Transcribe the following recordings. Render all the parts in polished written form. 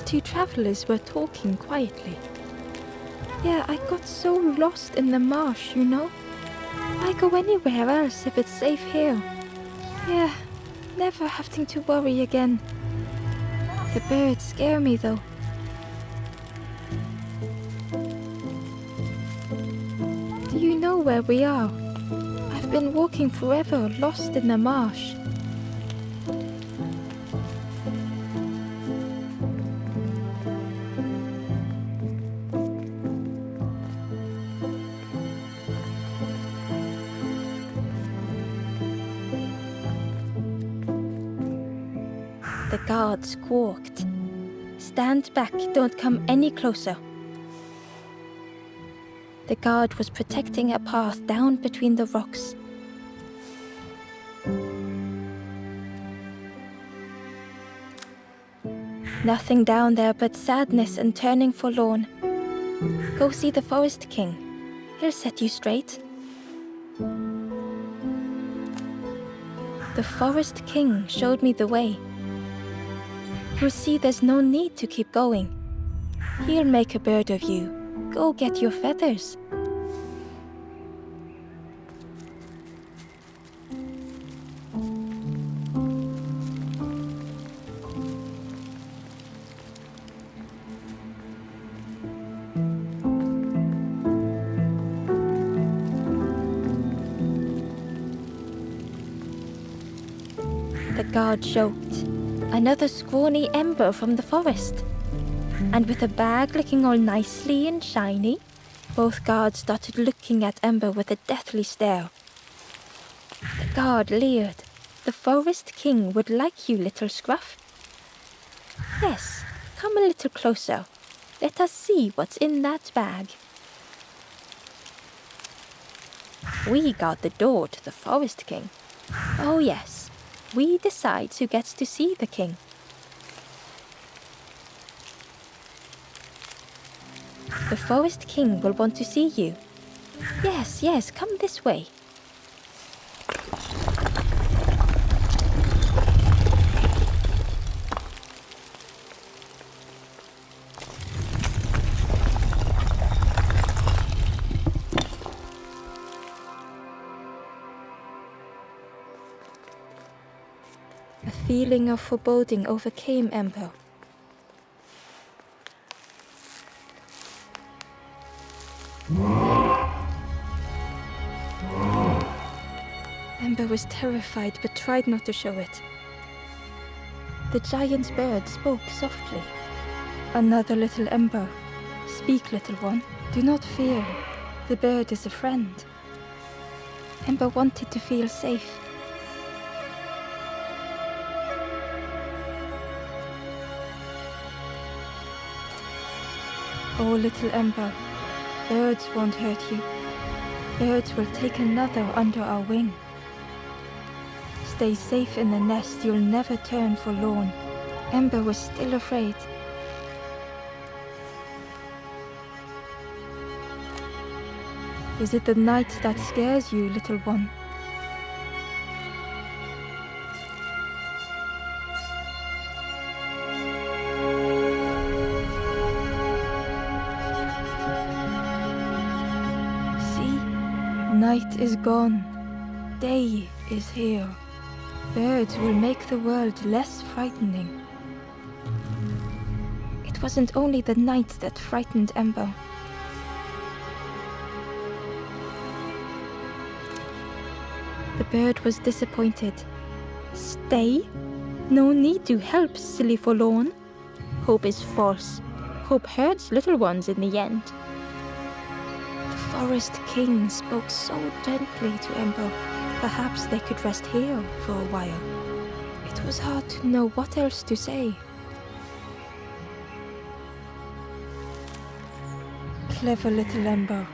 The two travelers were talking quietly. Yeah, I got so lost in the marsh, you know? Why go anywhere else if it's safe here? Yeah, never having to worry again. The birds scare me though. Do you know where we are? I've been walking forever, lost in the marsh. The guard squawked. Stand back, don't come any closer. The guard was protecting a path down between the rocks. Nothing down there but sadness and turning forlorn. Go see the Forest King. He'll set you straight. The Forest King showed me the way. You'll see there's no need to keep going. He'll make a bird of you. Go get your feathers. The guard joked. Another scrawny Ember from the forest. And with a bag looking all nicely and shiny, both guards started looking at Ember with a deathly stare. The guard leered. The Forest King would like you, little scruff. Yes, come a little closer. Let us see what's in that bag. We guard the door to the Forest King. Oh yes. We decide who gets to see the king. The Forest King will want to see you. Yes, yes, come this way. A feeling of foreboding overcame Ember. Ember was terrified but tried not to show it. The giant bird spoke softly. Another little Ember. Speak, little one. Do not fear. The bird is a friend. Ember wanted to feel safe. Oh, little Ember, birds won't hurt you. Birds will take another under our wing. Stay safe in the nest, you'll never turn forlorn. Ember was still afraid. Is it the night that scares you, little one? Night is gone. Day is here. Birds will make the world less frightening. It wasn't only the night that frightened Ember. The bird was disappointed. Stay? No need to help, silly forlorn. Hope is false. Hope hurts little ones in the end. The Forest King spoke so gently to Ember. Perhaps they could rest here for a while. It was hard to know what else to say. Clever little Ember.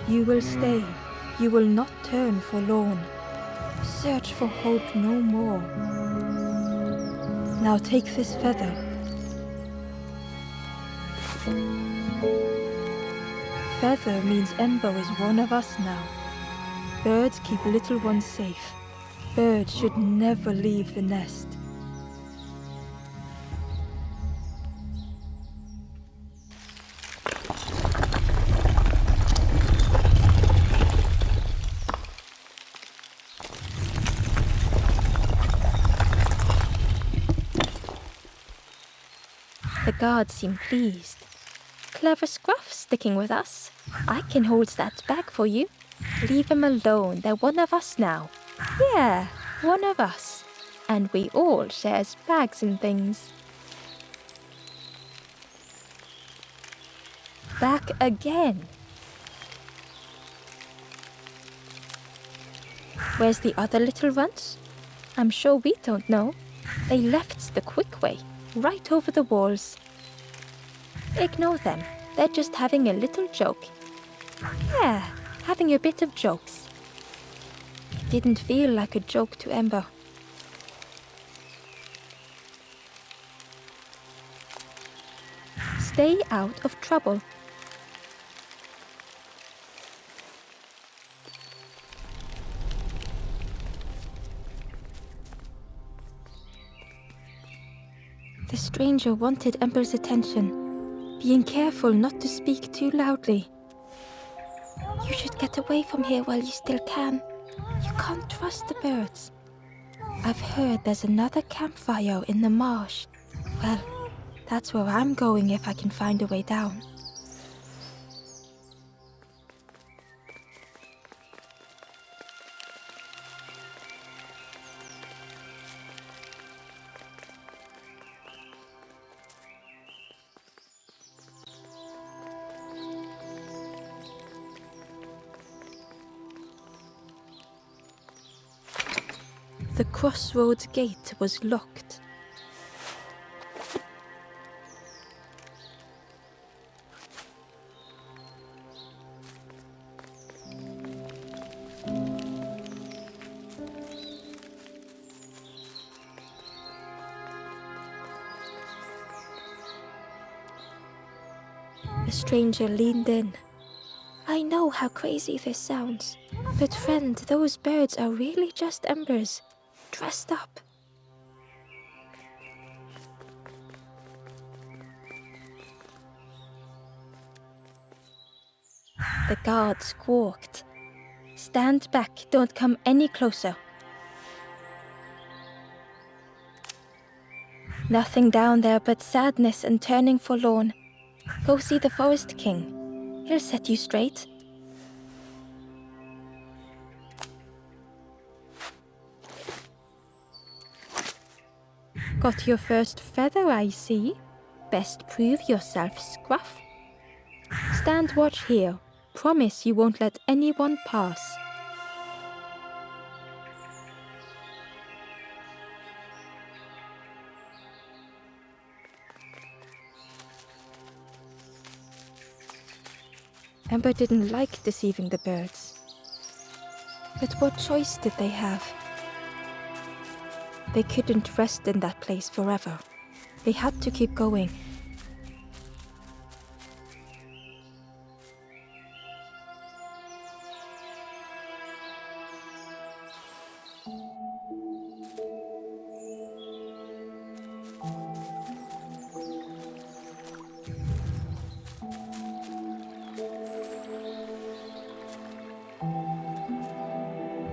You will stay. You will not turn forlorn. Search for hope no more. Now take this feather. Feather means Ember is one of us now. Birds keep little ones safe. Birds should never leave the nest. The guards seem pleased. Clever Scruff sticking with us. I can hold that bag for you. Leave him alone, they're one of us now. Yeah, one of us. And we all shares bags and things. Back again. Where's the other little runs? I'm sure we don't know. They left the quick way, right over the walls. Ignore them. They're just having a little joke. Yeah, having a bit of jokes. It didn't feel like a joke to Ember. Stay out of trouble. The stranger wanted Ember's attention, being careful not to speak too loudly. You should get away from here while you still can. You can't trust the birds. I've heard there's another campfire in the marsh. Well, that's where I'm going if I can find a way down. The crossroads gate was locked. The stranger leaned in. I know how crazy this sounds, but friend, those birds are really just embers. Dressed up. The guard squawked. Stand back, don't come any closer. Nothing down there but sadness and turning forlorn. Go see the Forest King. He'll set you straight. Got your first feather, I see. Best prove yourself, Scruff. Stand watch here. Promise you won't let anyone pass. Ember didn't like deceiving the birds. But what choice did they have? They couldn't rest in that place forever. They had to keep going.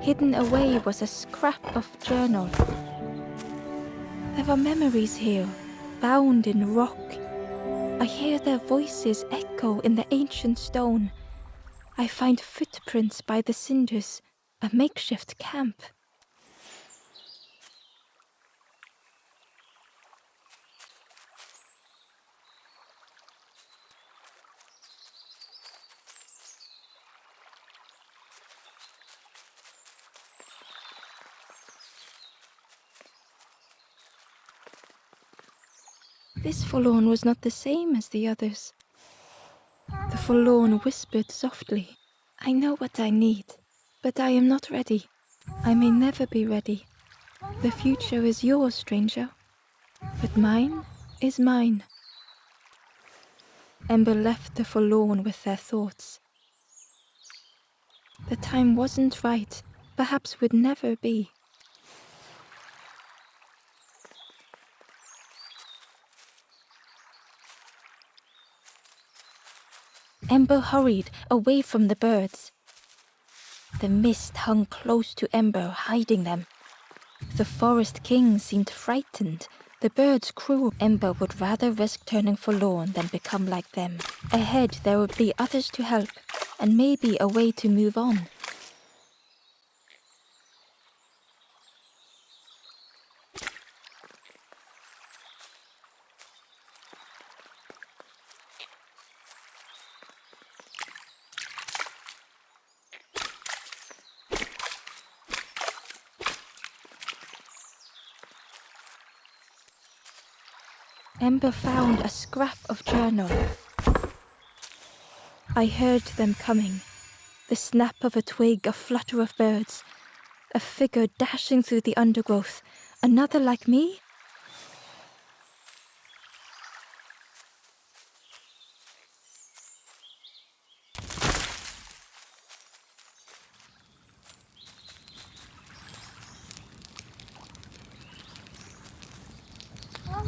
Hidden away was a scrap of journal. There are memories here, bound in rock. I hear their voices echo in the ancient stone. I find footprints by the cinders, a makeshift camp. This forlorn was not the same as the others. The forlorn whispered softly, I know what I need, but I am not ready. I may never be ready. The future is yours, stranger, but mine is mine. Ember left the forlorn with their thoughts. The time wasn't right, perhaps would never be. Ember hurried away from the birds. The mist hung close to Ember, hiding them. The Forest King seemed frightened, The birds' crew, Ember would rather risk turning forlorn than become like them. Ahead, there would be others to help, and maybe a way to move on. Ember found a scrap of journal. I heard them coming. The snap of a twig, a flutter of birds. A figure dashing through the undergrowth. Another like me?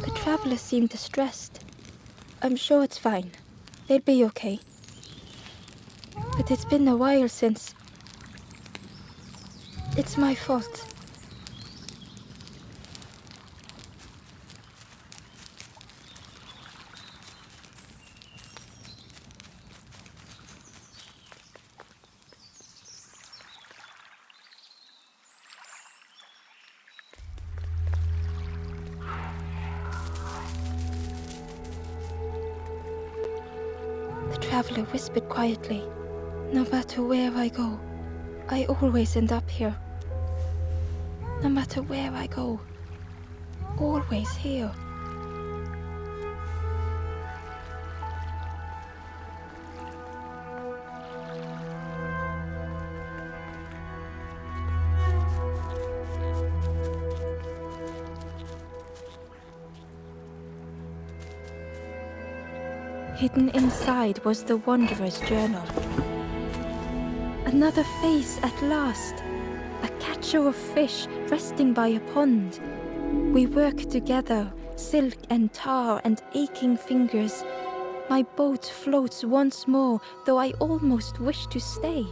The traveler seemed distressed. I'm sure it's fine. They'll be okay. But it's been a while since... It's my fault. The traveler whispered quietly. No matter where I go, I always end up here. No matter where I go, always here. Hidden inside was the Wanderer's journal. Another face at last. A catcher of fish resting by a pond. We work together, silk and tar and aching fingers. My boat floats once more, though I almost wish to stay.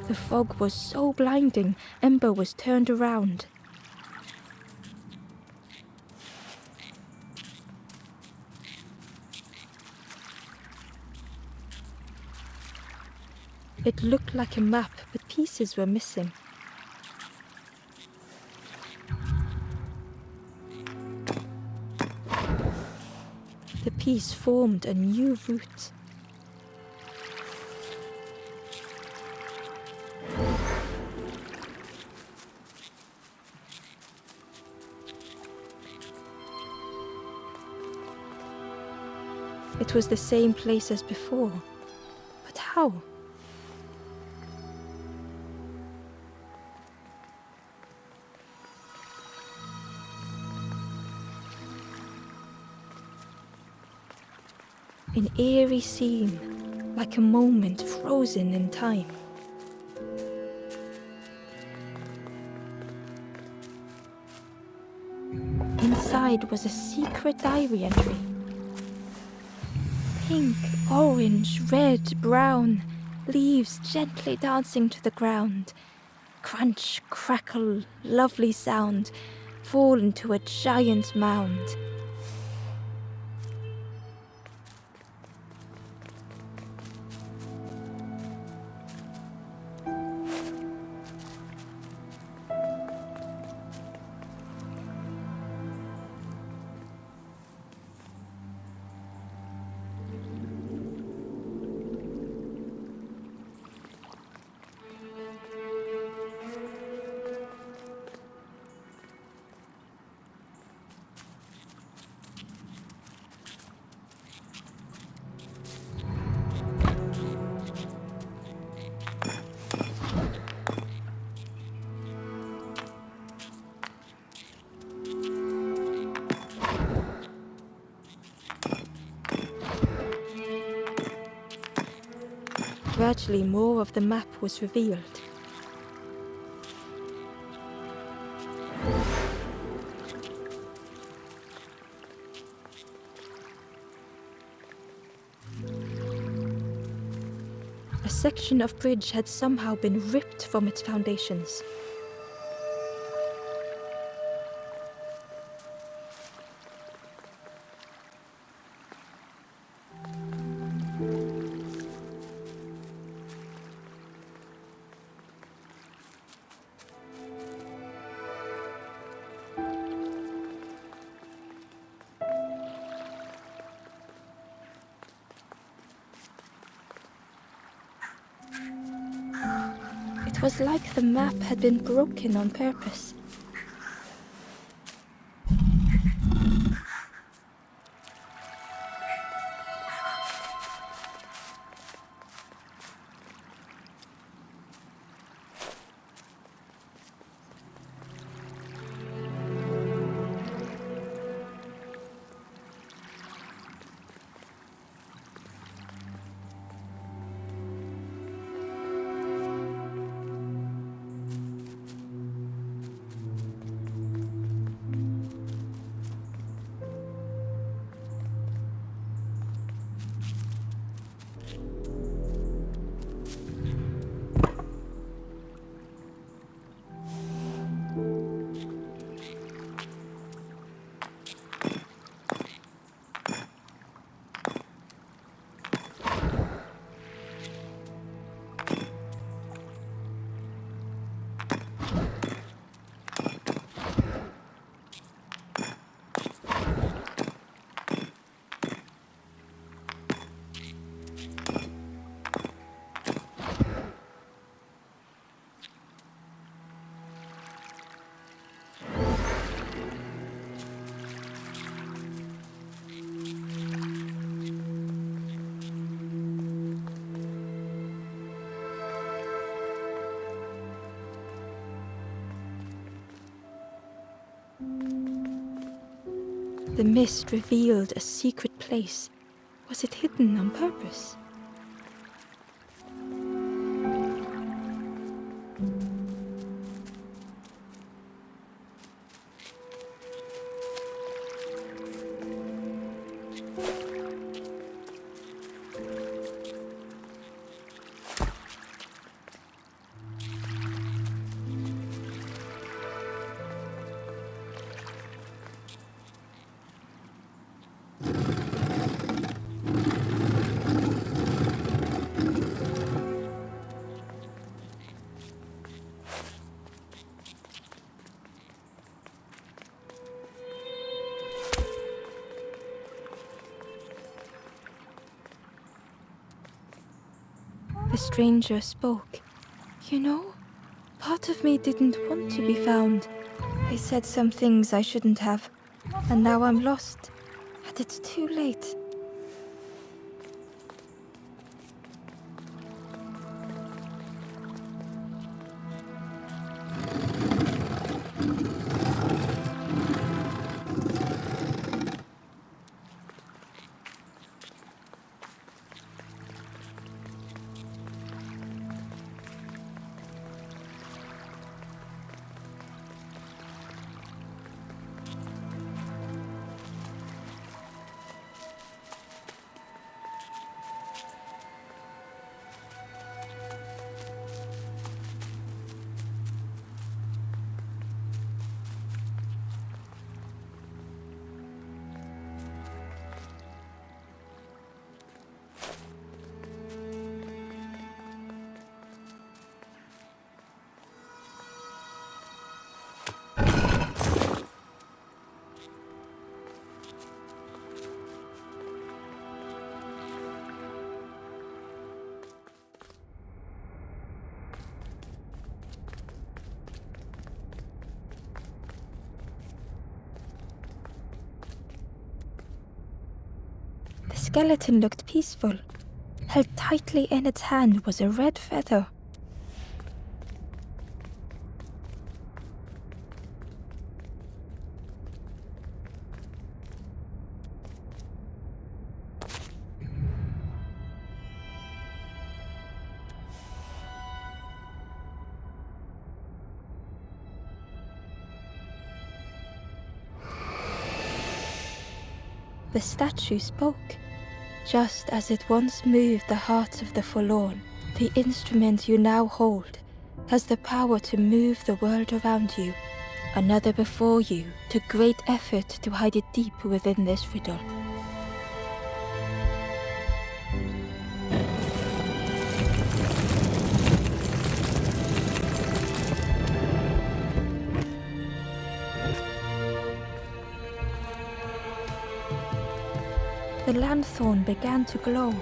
The fog was so blinding, Ember was turned around. It looked like a map, but pieces were missing. The piece formed a new route. It was the same place as before. But how? An eerie scene, like a moment frozen in time. Inside was a secret diary entry. Pink, orange, red, brown, leaves gently dancing to the ground. Crunch, crackle, lovely sound, fall into a giant mound. Gradually, more of the map was revealed. section of bridge had somehow been ripped from its foundations. It was like the map had been broken on purpose. The mist revealed a secret place. Was it hidden on purpose? The stranger spoke. You know, part of me didn't want to be found. I said some things I shouldn't have, and now I'm lost. And it's too late. The skeleton looked peaceful. Held tightly in its hand was a red feather. The statue spoke. Just as it once moved the hearts of the forlorn, The instrument you now hold has the power to move the world around you. Another before you took great effort to hide it deep within this riddle. The lanthorn began to glow.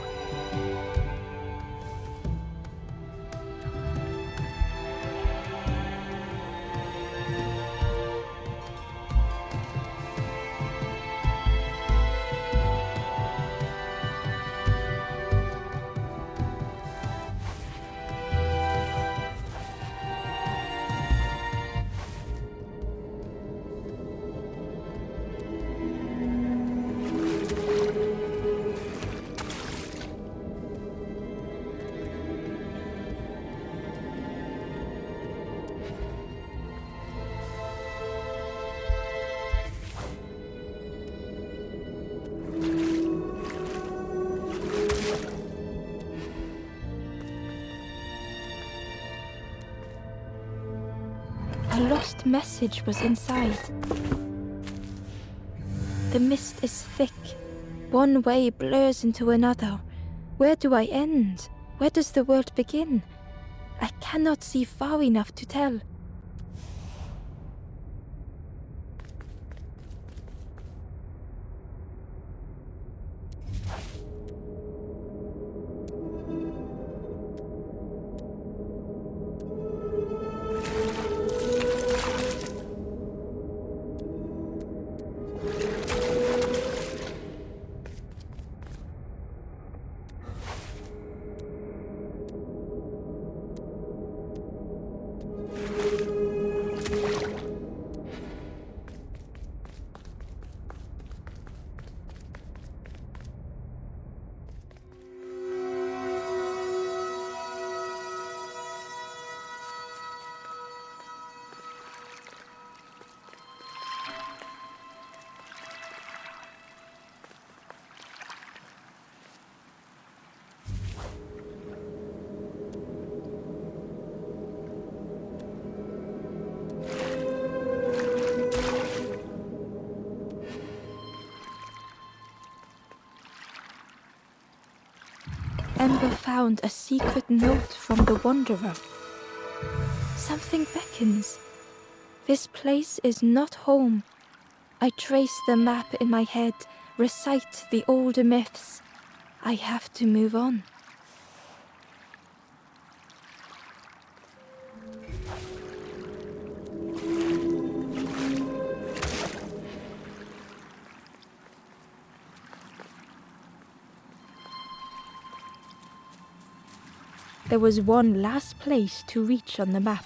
A lost message was inside. The mist is thick. One way blurs into another. Where do I end? Where does the world begin? I cannot see far enough to tell. Ember found a secret note from the Wanderer. Something beckons. This place is not home. I trace the map in my head, recite the older myths. I have to move on. There was one last place to reach on the map.